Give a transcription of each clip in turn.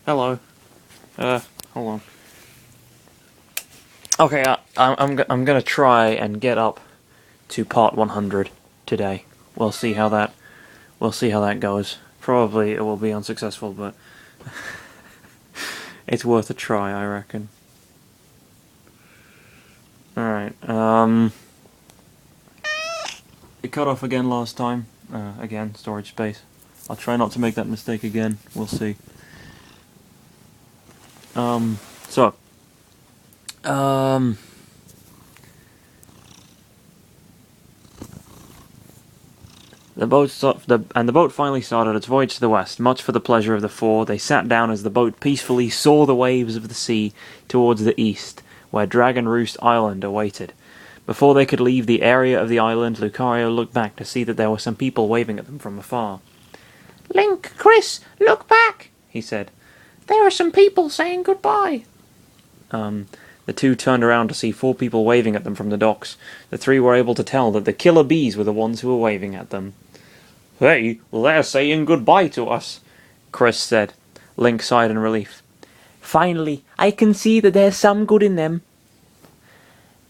Hello. Hold on. Okay, I'm gonna try and get up to part 100 today. We'll see how that goes. Probably it will be unsuccessful, but it's worth a try, I reckon. Alright, it cut off again last time. Again, storage space. I'll try not to make that mistake again. We'll see. So, the boat finally started its voyage to the west. Much for the pleasure of the four, they sat down as the boat peacefully saw the waves of the sea towards the east, where Dragon Roost Island awaited. Before they could leave the area of the island, Lucario looked back to see that there were some people waving at them from afar. "Link, Chris, look back," he said. "There are some people saying goodbye." The two turned around to see four people waving at them from the docks. The three were able to tell that the killer bees were the ones who were waving at them. "Hey, they're saying goodbye to us," Chris said. Link sighed in relief. "Finally, I can see that there's some good in them."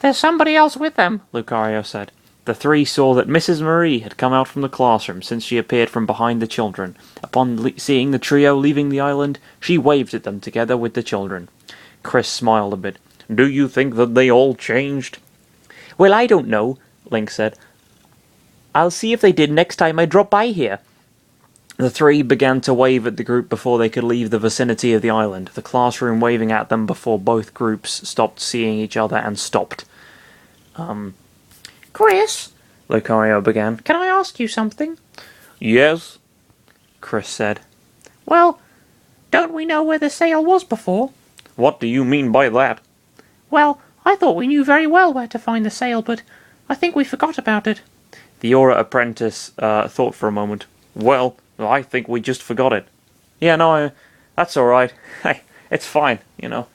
"There's somebody else with them," Lucario said. The three saw that Mrs. Marie had come out from the classroom since she appeared from behind the children. Upon seeing the trio leaving the island, she waved at them together with the children. Chris smiled a bit. "Do you think that they all changed?" "Well, I don't know," Link said. "I'll see if they did next time I drop by here." The three began to wave at the group before they could leave the vicinity of the island, the classroom waving at them before both groups stopped seeing each other and stopped. "Chris," Lucario began. "can I ask you something?" "Yes." Chris said. "Well, don't we know where the sail was before?" "What do you mean by that?" "Well, I thought we knew very well where to find the sail, but I think we forgot about it." The Aura apprentice thought for a moment. "Well, I think we just forgot it." Yeah, no, that's all right. Hey, it's fine. You know,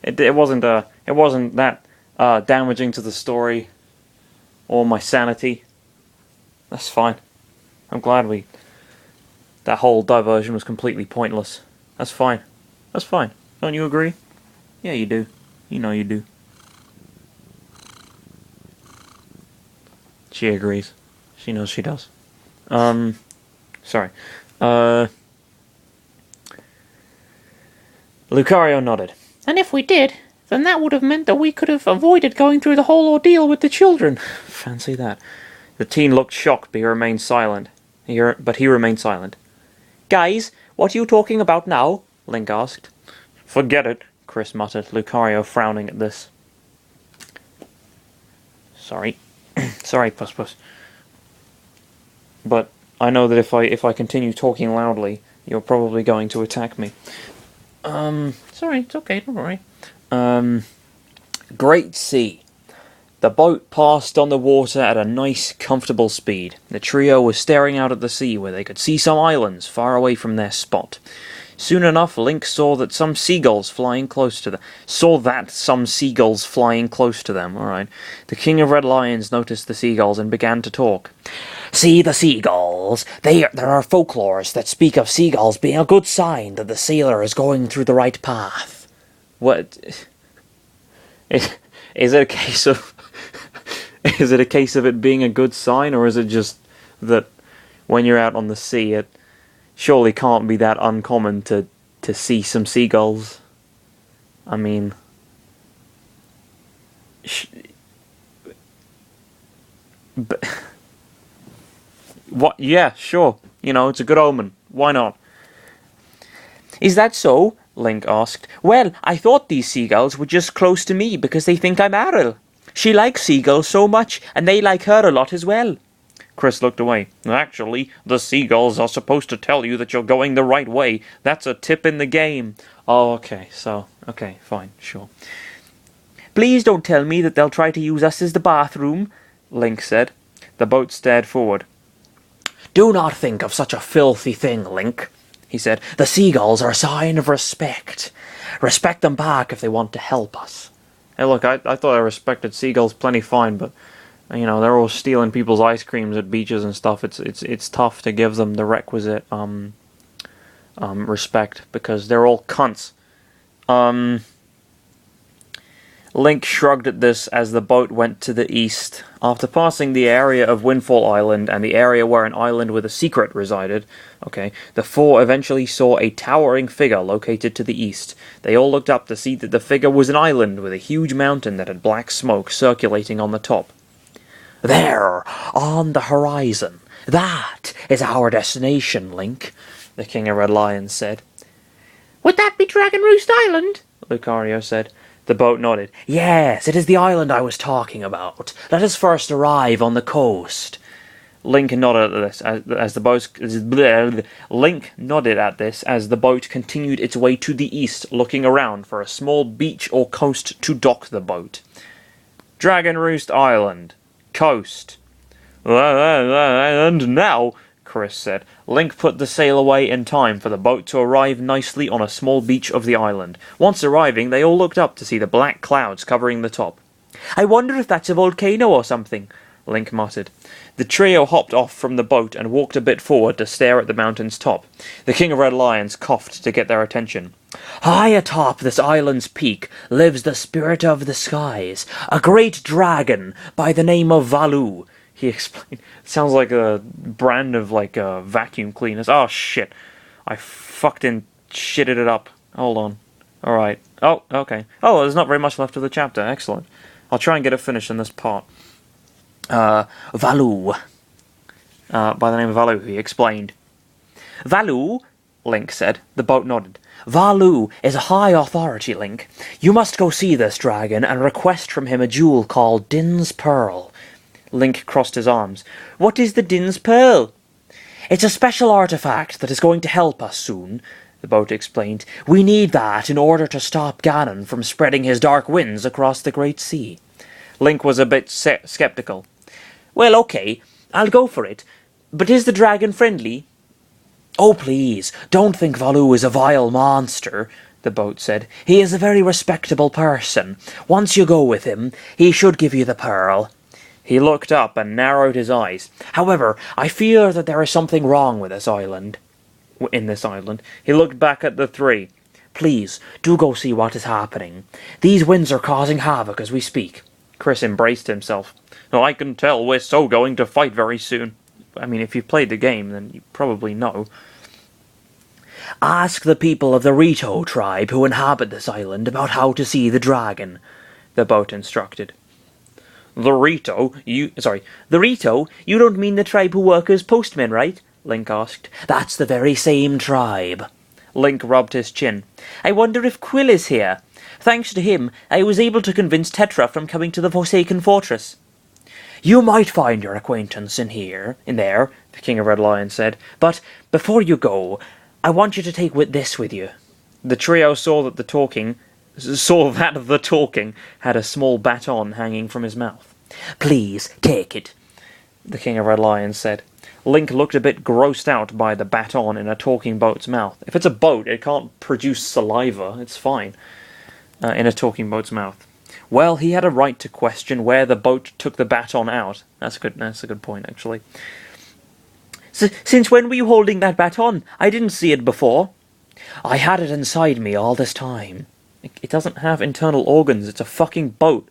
it wasn't that damaging to the story or my sanity. That's fine. I'm glad that whole diversion was completely pointless. That's fine. That's fine. Don't you agree? Yeah, you do. You know you do. She agrees. She knows she does. Sorry. Lucario nodded. "And if we did, then that would have meant that we could have avoided going through the whole ordeal with the children." Fancy that. The teen looked shocked, but he remained silent. "Guys, what are you talking about now?" Link asked. "Forget it," Chris muttered, Lucario frowning at this. Sorry. Sorry, Puss Puss. But I know that if I continue talking loudly, you're probably going to attack me. Sorry, it's okay, don't worry. Great Sea. The boat passed on the water at a nice, comfortable speed. The trio was staring out at the sea where they could see some islands far away from their spot. Soon enough, Link saw some seagulls flying close to them. Alright. The King of Red Lions noticed the seagulls and began to talk. "See the seagulls. There are folklores that speak of seagulls being a good sign that the sailor is going through the right path." What? Is it a case of... Is it a case of it being a good sign, or is it just that when you're out on the sea, it surely can't be that uncommon to see some seagulls? I mean... But... What? Yeah, sure. You know, it's a good omen. Why not? "Is that so?" Link asked. "Well, I thought these seagulls were just close to me because they think I'm Ariel. She likes seagulls so much, and they like her a lot as well." Chris looked away. "Actually, the seagulls are supposed to tell you that you're going the right way. That's a tip in the game." Oh, okay, fine, sure. "Please don't tell me that they'll try to use us as the bathroom," Link said. The boat stared forward. "Do not think of such a filthy thing, Link," he said. "The seagulls are a sign of respect. Respect them back if they want to help us." Hey, look, I thought I respected seagulls plenty fine, but you know, they're all stealing people's ice creams at beaches and stuff. It's tough to give them the requisite respect, because they're all cunts. Link shrugged at this as the boat went to the east. After passing the area of Windfall Island and the area where an island with a secret resided, the four eventually saw a towering figure located to the east. They all looked up to see that the figure was an island with a huge mountain that had black smoke circulating on the top. There, on the horizon. That is our destination, Link, the King of Red Lions said. Would that be Dragon Roost Island? Lucario said. The boat nodded. Yes, it is the island I was talking about. Let us first arrive on the coast. Link nodded at this as the boat continued its way to the east, looking around for a small beach or coast to dock the boat. Dragon Roost Island. Coast. And now, Chris said, Link put the sail away in time for the boat to arrive nicely on a small beach of the island. Once arriving, they all looked up to see the black clouds covering the top. I wonder if that's a volcano or something, Link muttered. The trio hopped off from the boat and walked a bit forward to stare at the mountain's top. The King of Red Lions coughed to get their attention. High atop this island's peak lives the spirit of the skies, a great dragon by the name of Valu, he explained. It sounds like a brand of, vacuum cleaners. Oh, shit. I fucking shitted it up. Hold on. Alright. Oh, okay. Oh, there's not very much left of the chapter. Excellent. I'll try and get it finished in this part. Valu. By the name of Valu, he explained. Valu, Link said. The boat nodded. Valu is a high authority, Link. You must go see this dragon and request from him a jewel called Din's Pearl. Link crossed his arms. What is the Din's Pearl? It's a special artifact that is going to help us soon, the boat explained. We need that in order to stop Ganon from spreading his dark winds across the Great Sea. Link was a bit skeptical. Well, okay, I'll go for it. But is the dragon friendly? Oh, please, don't think Valu is a vile monster, the boat said. He is a very respectable person. Once you go with him, he should give you the pearl. He looked up and narrowed his eyes. However, I fear that there is something wrong with this island. In this island. He looked back at the three. Please, do go see what is happening. These winds are causing havoc as we speak. Chris embraced himself. Oh, I can tell we're so going to fight very soon. I mean, if you've played the game, then you probably know. Ask the people of the Rito tribe who inhabit this island about how to see the dragon, the boat instructed. The Rito? You don't mean the tribe who work as postmen, right? Link asked. That's the very same tribe. Link rubbed his chin. I wonder if Quill is here. Thanks to him, I was able to convince Tetra from coming to the Forsaken Fortress. You might find your acquaintance in there, the King of Red Lions said. But before you go, I want you to take this with you. The trio saw that the talking had a small baton hanging from his mouth. Please, take it, the King of Red Lions said. Link looked a bit grossed out by the baton in a talking boat's mouth. If it's a boat, it can't produce saliva. It's fine. In a talking boat's mouth. Well, he had a right to question where the boat took the baton out. That's a good point, actually. Since when were you holding that baton? I didn't see it before. I had it inside me all this time. It doesn't have internal organs. It's a fucking boat.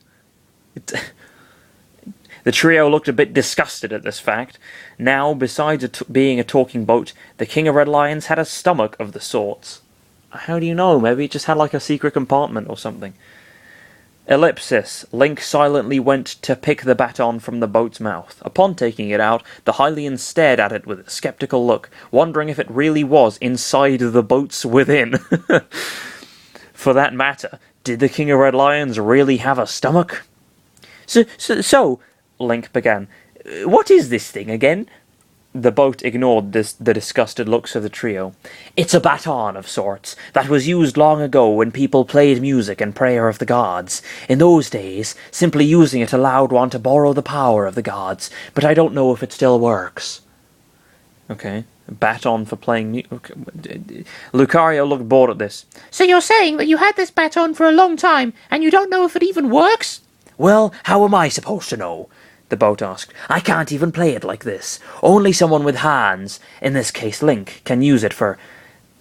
The trio looked a bit disgusted at this fact. Now, besides being a talking boat, the King of Red Lions had a stomach of the sorts. How do you know? Maybe it just had like a secret compartment or something. Ellipsis. Link silently went to pick the baton from the boat's mouth. Upon taking it out, the Hylian stared at it with a skeptical look, wondering if it really was inside the boats within. For that matter, did the King of Red Lions really have a stomach? So, Link began. What is this thing again? The boat ignored the disgusted looks of the trio. It's a baton of sorts, that was used long ago when people played music in prayer of the gods. In those days, simply using it allowed one to borrow the power of the gods, but I don't know if it still works. Okay, a baton for playing music. Lucario looked bored at this. So you're saying that you had this baton for a long time, and you don't know if it even works? Well, how am I supposed to know? The boat asked. I can't even play it like this. Only someone with hands, in this case Link, can use it for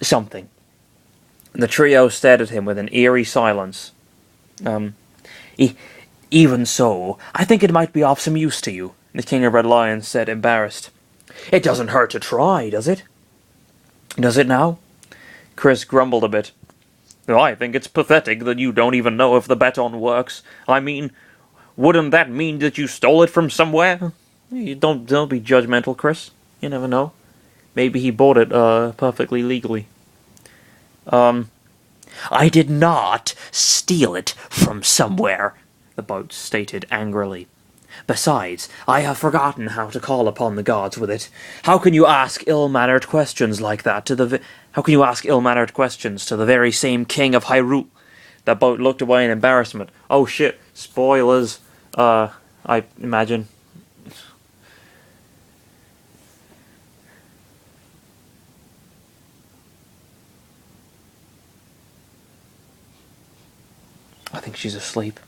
something. The trio stared at him with an eerie silence. Even so, I think it might be of some use to you, The King of Red Lions said, embarrassed. It doesn't hurt to try, does it? Does it now? Chris grumbled a bit. I think it's pathetic that you don't even know if the baton works. I mean, wouldn't that mean that you stole it from somewhere? You don't be judgmental, Chris. You never know. Maybe he bought it perfectly legally. I did not steal it from somewhere, the boat stated angrily. Besides, I have forgotten how to call upon the gods with it. How can you ask ill-mannered questions like that to the very same king of Hyrule? The boat looked away in embarrassment. Oh shit, spoilers, I imagine. I think she's asleep.